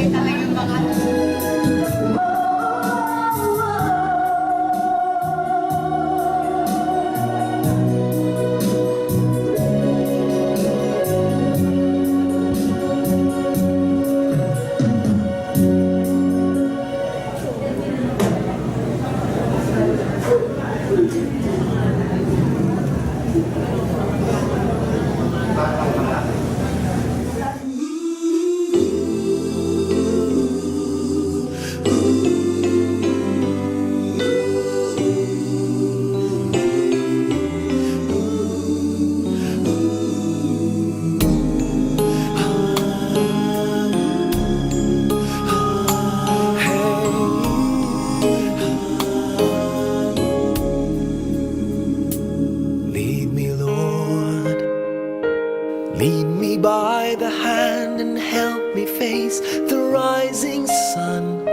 Nakita lang yung mga Lead me, Lord. Lead me by the hand and help me face the rising sun.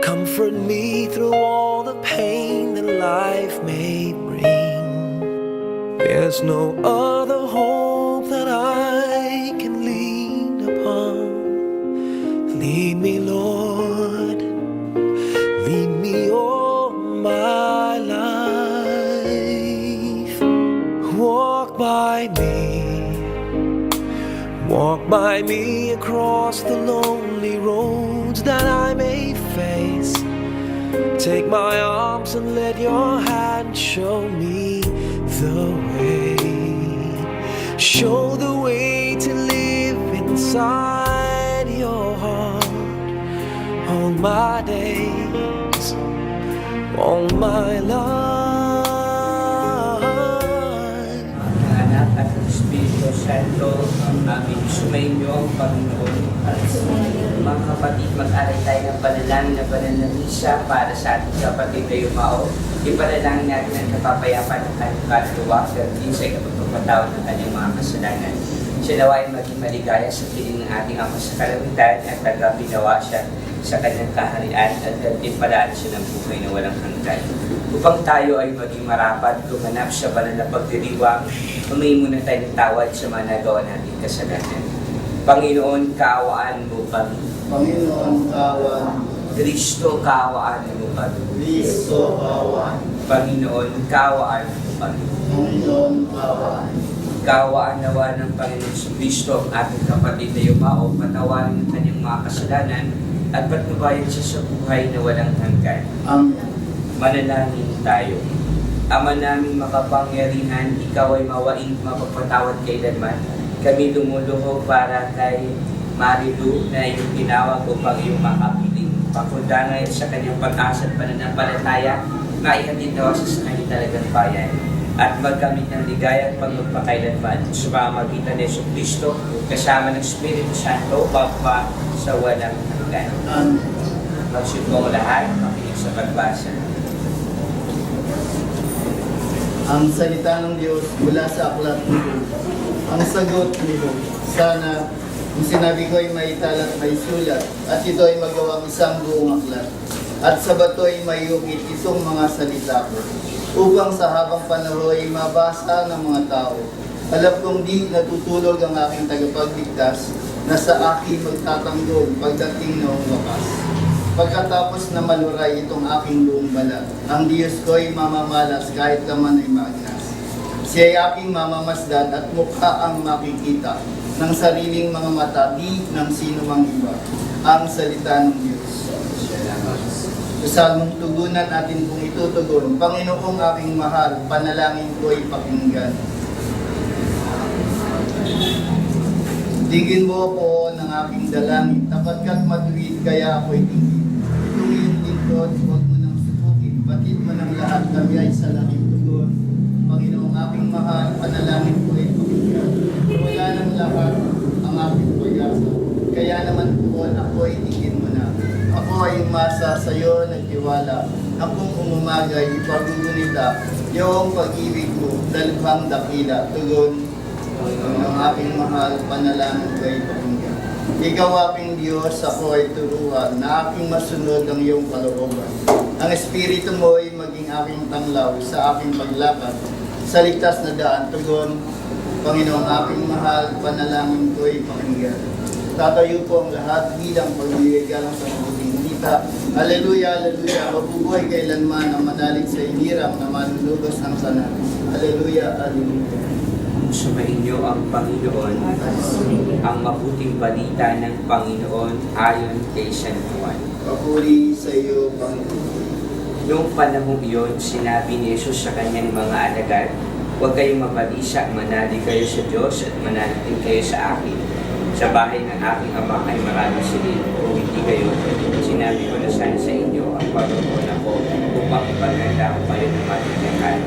Comfort me through all the pain that life may bring. There's no other hope that I can lean upon. Lead me, Lord. Lead me all my life. Walk by me across the lonely roads that I may face. Take my arms and let your hand show me the way. Show the way to live inside your heart all my days, all my life. Anak at Espiritu Santo, amin. Sumainyo ang Panginoon. Mga kapatid, mag-aral tayo ng panalangin na banal na misa para sa ating kapatid na yumao. Ipanalangin natin ang kapapayapaan ng kanyang kaluluwa at sa ikapagpapatawad ng kanyang mga kasalanan. Siya nawa ay maging maligaya sa piling ng ating Ama sa kalangitan at nagpinawa siya sa kanyang kaharian at nagtimpalaan siya ng buhay na walang hanggan. Upang tayo ay maging marapat, gumanap sa banal na pagdiriwang, humingi muna tayo ng tawad sa mga nagawa nating kasalanan. Panginoon, kaawaan mo kami. Panginoon, kaawaan. Kristo, kaawaan mo kami. Kristo, kaawaan. Panginoon, kaawaan mo kami. Panginoon, kaawaan. Kaawaan nawa ng Panginoon sa Kristo ang ating kapatid na yumao, patawarin ang kanyang mga kasalanan at patnubayan siya sa buhay na walang hanggan. Amen. Manalangin tayo. Ama naming makapangyarihan, ikaw ay mawaing mapapatawad kailanman. Kami lumuluhog para kay Marilu na iyong tinawag upang iyong makapiling. Pakundangan sa kanyang pag-asa at pananampalataya, maihatid nawa sa kanyang talagang bayan. At magkamit ng ligaya at pagpapakailanman sa pamamagitan ni Yesu Cristo kasama ng Espiritu Santo pagpa sa walang hanggan. Amen. Magsubong lahat, makinig sa pagbasa. Ang salita ng Diyos mula sa aklat ni Job. Ang sagot ni Job, sana ang sinabi ko ay may talat may sulat at ito ay magawang isang buong aklat. At sa bato ay may ukit itong mga salita ko upang sa habang panahon ay mabasa ng mga tao. Alam kong di natutulog ang aking tagapagligtas na sa akin magtatanggol pagdating ng wakas. Pagkatapos na maluray itong aking buong balat, ang Diyos ko ay mamamalas kahit naman ay maagnas. Siya ay aking mamamasdan at mukha ang makikita ng sariling mga mata, di ng sino mang iba. Ang salita ng Diyos. Salmong tugunan natin kung itutugon, Panginoong aking mahal, panalangin ko ay pakinggan. Digin mo ako ng aking dalangin, tapat ka't matuwid, kaya ako'y tingin. Itong iyong lingkod, huwag mo nang subukin, batid mo ng lahat, kami ay sa laking tugon. Panginoong aking mahal, panalangin ko ay pakinggan. Wala ng lahat ang aking pag-asa, kaya naman po ako ay tingin mo na. Ako ay umasa sa iyo, nagtiwala, na kung umumagay, ipagugunita, iyong pag-ibig mo, dalubhang dakila, tugon. Ang aking mahal, panalangin ko ay pakinggan. Ikaw aking Diyos, ako ay turuan, na aking masunod ang iyong kalooban. Ang Espiritu mo ay maging aking tanglaw sa aking paglakad, sa ligtas na daan, tugon. Panginoong aking mahal, panalangin ko ay pakinggan. Tatayo po ang lahat bilang pagbibigay galang sa mabuting balita. Haleluya, haleluya. Mabubuhay kailanman ang manalig sa inirang na manunugos ng sana. Haleluya, haleluya. Sumainyo ang Panginoon, ang mabuting balita ng Panginoon ayon kay San Juan. Papuri sa iyo, Panginoon. Noong panahong iyon, sinabi ni Jesus sa kanyang mga alagad, huwag kayong mabalisa, manalig kayo sa Diyos at manalig din kayo sa akin. Sa bahay ng aking ama ay maraming silid, kung hindi kayo, sinabi ko na sana sa inyo ang pagkaroon ako upang ipaghanda ko kayo ng matitirhan.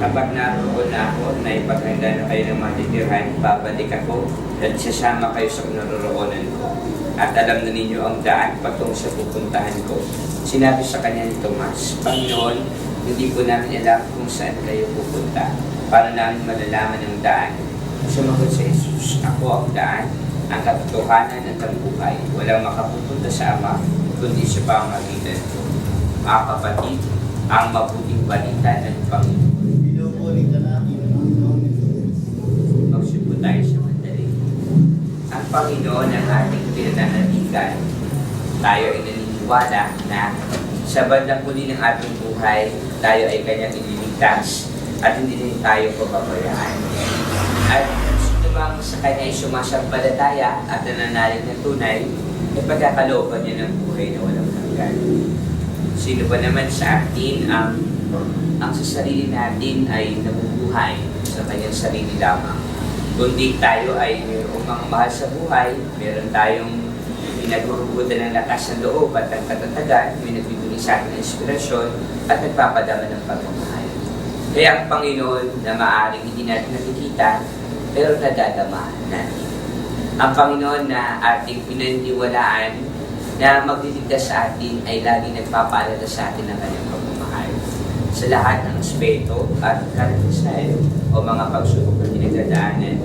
Kapag naroon na ako na ipaghanda na kayo ng matitirhan, babalik ako at sasama kayo sa naroroonan ko. At alam na ninyo ang daan patungo sa pupuntahan ko. Sinabi sa kanya ni Tomas, Panginoon, hindi po namin alam kung saan kayo pupunta para namin malalaman ang daan. Sumagot si Jesus, ako ang daan, ang katotohanan at ang buhay. Walang makapupunta sa Ama, kundi sa pamamagitan ko. Mga kapatid, ang mabuting balita ng Panginoon. Pinupuri ka namin, Panginoon. Magsipo tayo sa mandali. Ang Panginoon ang ating pinananaligan. Tayo ay naniniwala na sa bandang huli ng ating buhay, tayo ay kanyang ililigtas at hindi rin tayo pababayaan. At sino sa kanya ay sumasampalataya at nananalig ng tunay, ay pagkakalooban niya ng buhay na walang hanggan. Sino ba naman sa atin ang sa sarili natin ay nabubuhay sa kanyang sarili lamang? Kundi tayo ay mayroong mga mahal sa buhay, meron tayong pinaghuhugutan ng lakas ng loob at ang katatagan, may nagbibigay sa atin ng inspirasyon at nagpapadama ng pagmamahal. Kaya ang Panginoon na maaaring hindi natin nakikita, pero nadadama natin. Ang Panginoon na ating pinaniniwalaan na magliligtas sa atin ay lagi nagpapaalala sa atin ng kanyang pagmamahal. Sa lahat ng aspeto at karanasan o mga pagsubok na pinagdadaanan,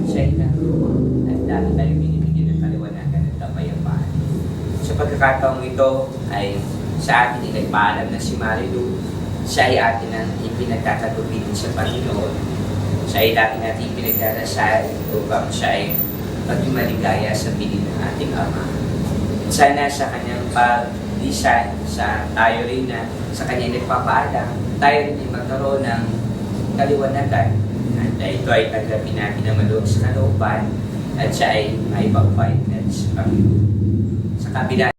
siya ay naroon at lagi tayo binibigyan ng kaliwanagan at kapayapaan. Sa pagkakataong ito ay sa atin ay nagpaalam na si Marilu, siya ay atin ang ipinagkakatubilin sa Panginoon. Siya ay lagi natin pinagdarasal upang siya ay maging maligaya sa piling ng ating Ama. Sana sa kanyang pag-lisan, sa tayo rin na sa kanyang nagpapaalam, tayo rin ay magkaroon ng kaliwanagan. At ito ay tanggapin natin na maluwag sa kalooban at siya ay may pag-fight sa Panginoon. Sa kabila